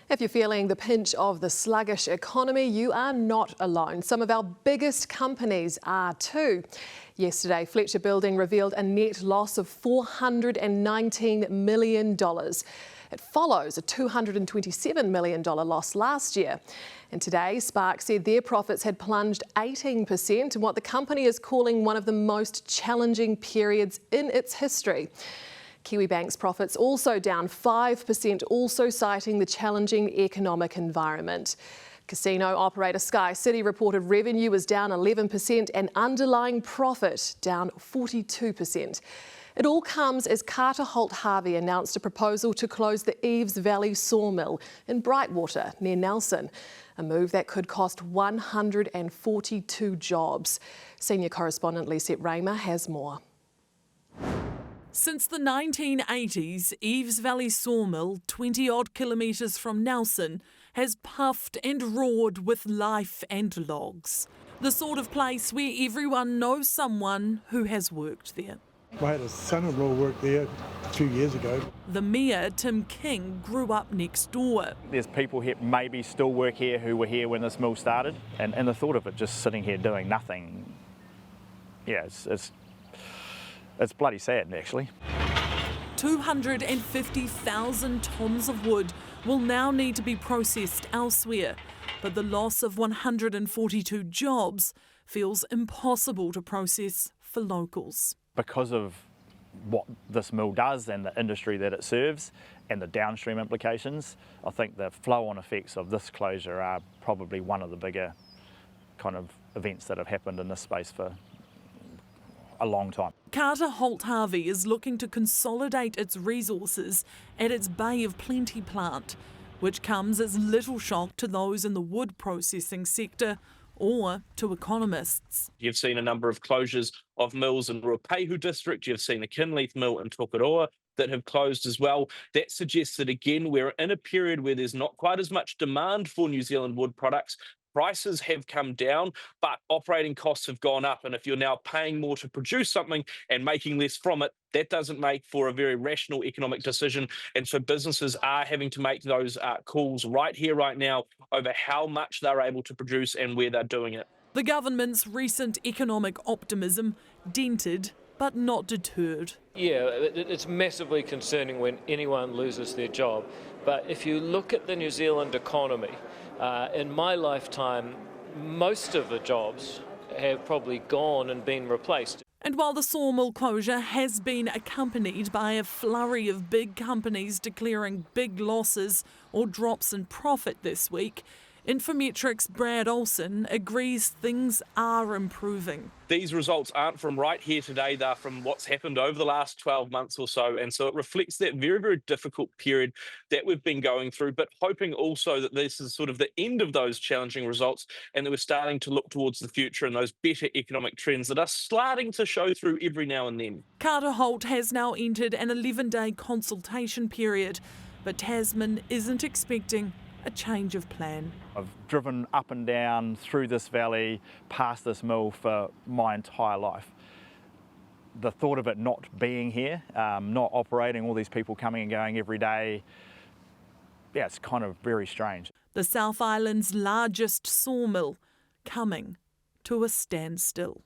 If you're feeling the pinch of the sluggish economy, you are not alone. Some of our biggest companies are too. Yesterday, Fletcher Building revealed a net loss of $419 million. It follows a $227 million loss last year. And today, Spark said their profits had plunged 18% in what the company is calling one of the most challenging periods in its history. Kiwibank's profits also down 5%, also citing the challenging economic environment. Casino operator Sky City reported revenue was down 11% and underlying profit down 42%. It all comes as Carter Holt Harvey announced a proposal to close the Eves Valley sawmill in Brightwater near Nelson, a move that could cost 142 jobs. Senior correspondent Lisette Raymer has more. Since the 1980s, Eves Valley sawmill, 20-odd kilometres from Nelson, has puffed and roared with life and logs. The sort of place where everyone knows someone who has worked there. I had a son-in-law work there a few years ago. The mayor, Tim King, grew up next door. There's people here maybe still work here who were here when this mill started, and the thought of it just sitting here doing nothing, yeah, it's bloody sad, actually. 250,000 tonnes of wood will now need to be processed elsewhere, but the loss of 142 jobs feels impossible to process for locals. Because of what this mill does and the industry that it serves and the downstream implications, I think the flow-on effects of this closure are probably one of the bigger kind of events that have happened in this space for a long time. Carter Holt Harvey is looking to consolidate its resources at its Bay of Plenty plant, which comes as little shock to those in the wood processing sector or to economists. You've seen a number of closures of mills in Ruapehu district. You've seen the Kinleith mill in Tokoroa that have closed as well. That suggests that, again, we're in a period where there's not quite as much demand for New Zealand wood products. Prices have come down, but operating costs have gone up. And if you're now paying more to produce something and making less from it, that doesn't make for a very rational economic decision. And so businesses are having to make those calls right here, right now, over how much they're able to produce and where they're doing it. The government's recent economic optimism dented but not deterred. Yeah, it's massively concerning when anyone loses their job. But if you look at the New Zealand economy, in my lifetime, most of the jobs have probably gone and been replaced. And while the sawmill closure has been accompanied by a flurry of big companies declaring big losses or drops in profit this week, Infometrics' Brad Olsen agrees things are improving. These results aren't from right here today, they're from what's happened over the last 12 months or so. And so it reflects that very, very difficult period that we've been going through, but hoping also that this is sort of the end of those challenging results and that we're starting to look towards the future and those better economic trends that are starting to show through every now and then. Carter Holt has now entered an 11-day consultation period, but Tasman isn't expecting a change of plan. I've driven up and down through this valley, past this mill for my entire life. The thought of it not being here, not operating, all these people coming and going every day, yeah, it's kind of very strange. The South Island's largest sawmill coming to a standstill.